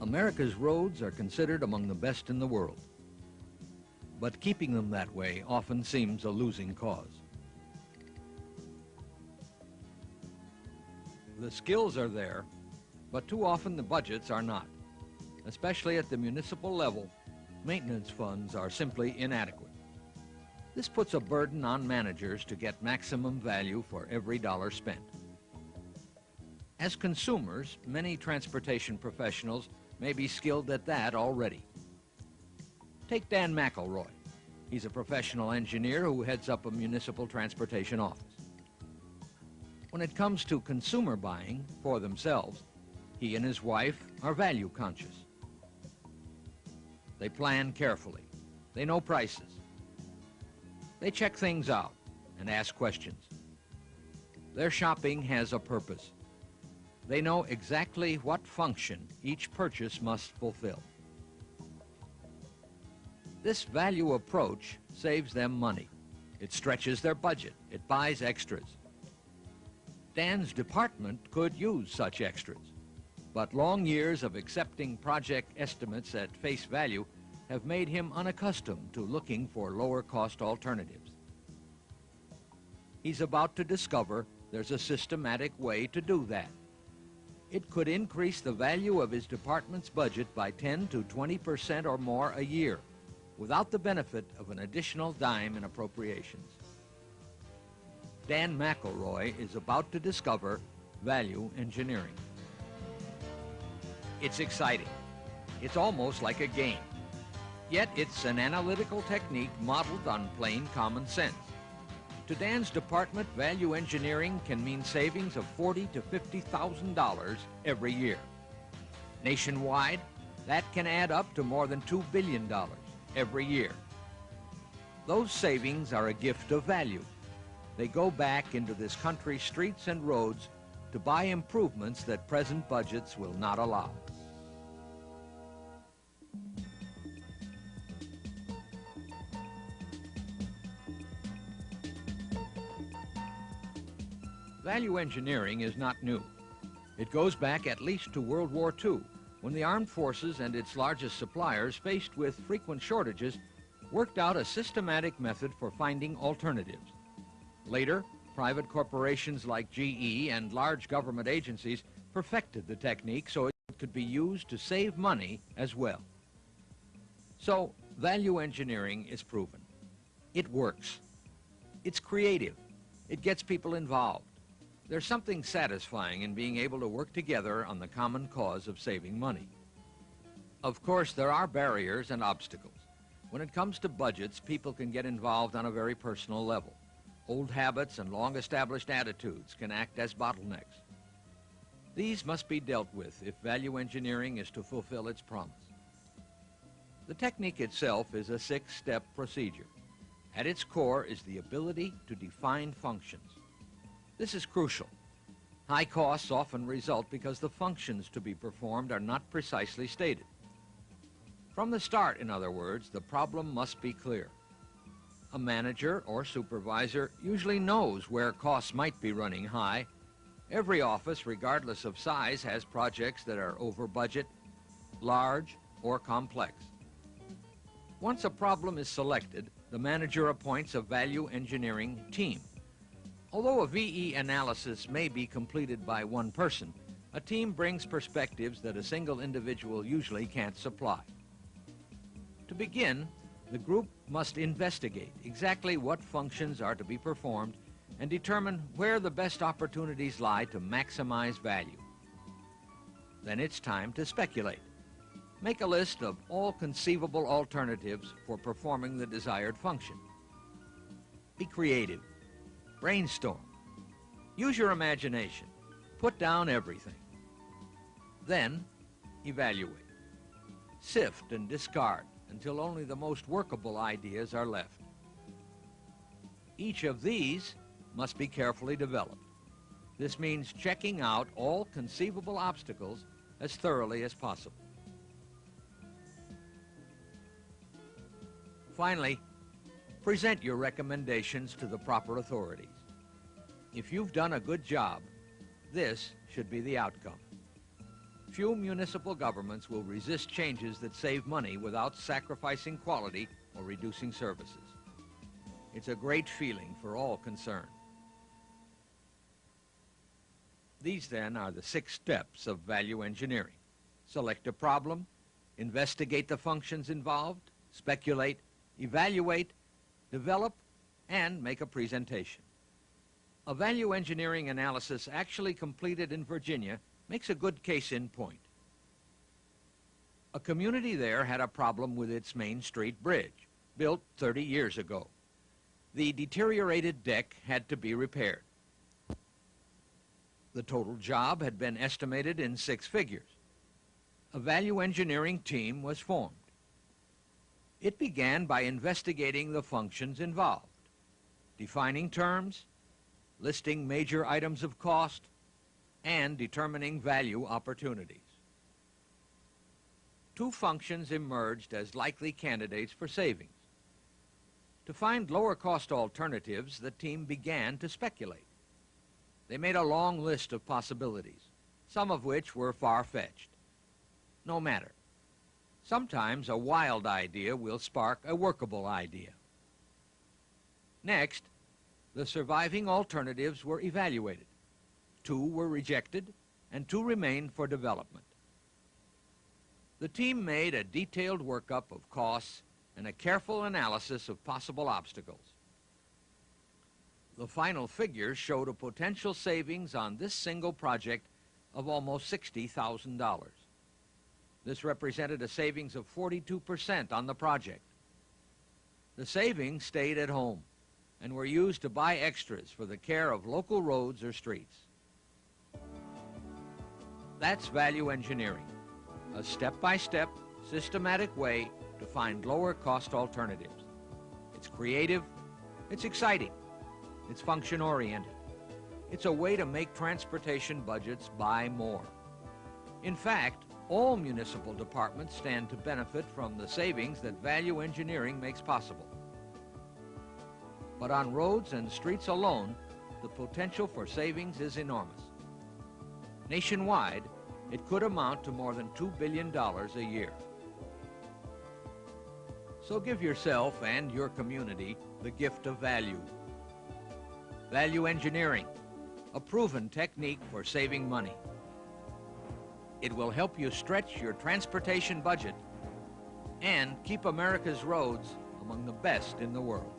America's roads are considered among the best in the world, but keeping them that way often seems a losing cause. The skills are there, but too often the budgets are not. Especially at the municipal level, maintenance funds are simply inadequate. This puts a burden on managers to get maximum value for every dollar spent. As consumers, many transportation professionals may be skilled at that already. Take Dan McElroy. He's a professional engineer who heads up a municipal transportation office. When it comes to consumer buying for themselves, he and his wife are value conscious. They plan carefully. They know prices. They check things out and ask questions. Their shopping has a purpose. They know exactly what function each purchase must fulfill. This value approach saves them money. It stretches their budget. It buys extras. Dan's department could use such extras, but long years of accepting project estimates at face value have made him unaccustomed to looking for lower-cost alternatives. He's about to discover there's a systematic way to do that. It could increase the value of his department's budget by 10 to 20% or more a year, without the benefit of an additional dime in appropriations. Dan McElroy is about to discover value engineering. It's exciting. It's almost like a game. Yet it's an analytical technique modeled on plain common sense. To Dan's department, value engineering can mean savings of $40,000 to $50,000 every year. Nationwide, that can add up to more than $2 billion every year. Those savings are a gift of value. They go back into this country's streets and roads to buy improvements that present budgets will not allow. Value engineering is not new. It goes back at least to World War II, when the armed forces and its largest suppliers, faced with frequent shortages, worked out a systematic method for finding alternatives. Later, private corporations like GE and large government agencies perfected the technique so it could be used to save money as well. So, value engineering is proven. It works. It's creative. It gets people involved. There's something satisfying in being able to work together on the common cause of saving money. Of course, there are barriers and obstacles. When it comes to budgets, people can get involved on a very personal level. Old habits and long-established attitudes can act as bottlenecks. These must be dealt with if value engineering is to fulfill its promise. The technique itself is a 6-step procedure. At its core is the ability to define functions. This is crucial. High costs often result because the functions to be performed are not precisely stated. From the start, in other words, the problem must be clear. A manager or supervisor usually knows where costs might be running high. Every office, regardless of size, has projects that are over budget, large, or complex. Once a problem is selected, the manager appoints a value engineering team. Although a VE analysis may be completed by one person, a team brings perspectives that a single individual usually can't supply. To begin, the group must investigate exactly what functions are to be performed and determine where the best opportunities lie to maximize value. Then it's time to speculate. Make a list of all conceivable alternatives for performing the desired function. Be creative. Brainstorm. Use your imagination. Put down everything. Then, evaluate. Sift and discard until only the most workable ideas are left. Each of these must be carefully developed. This means checking out all conceivable obstacles as thoroughly as possible. Finally, present your recommendations to the proper authorities. If you've done a good job, this should be the outcome. few municipal governments will resist changes that save money without sacrificing quality or reducing services. It's a great feeling for all concerned. These then are the 6 steps of value engineering. Select a problem, investigate the functions involved, speculate, evaluate, develop, and make a presentation. A value engineering analysis actually completed in Virginia makes a good case in point. A community there had a problem with its Main Street bridge, built 30 years ago. The deteriorated deck had to be repaired. The total job had been estimated in 6 figures. A value engineering team was formed. It began by investigating the functions involved, defining terms, listing major items of cost, and determining value opportunities. 2 functions emerged as likely candidates for savings. To find lower cost alternatives, the team began to speculate. They made a long list of possibilities, some of which were far-fetched. No matter. Sometimes a wild idea will spark a workable idea. Next, the surviving alternatives were evaluated. 2 were rejected, and 2 remained for development. The team made a detailed workup of costs and a careful analysis of possible obstacles. The final figures showed a potential savings on this single project of almost $60,000. This represented a savings of 42% on the project. The savings stayed at home and were used to buy extras for the care of local roads or streets. That's value engineering, a step-by-step, systematic way to find lower cost alternatives. It's creative, it's exciting, it's function-oriented. It's a way to make transportation budgets buy more. In fact, all municipal departments stand to benefit from the savings that value engineering makes possible. But on roads and streets alone, the potential for savings is enormous. Nationwide, it could amount to more than $2 billion a year. So give yourself and your community the gift of value. Value engineering, a proven technique for saving money. It will help you stretch your transportation budget and keep America's roads among the best in the world.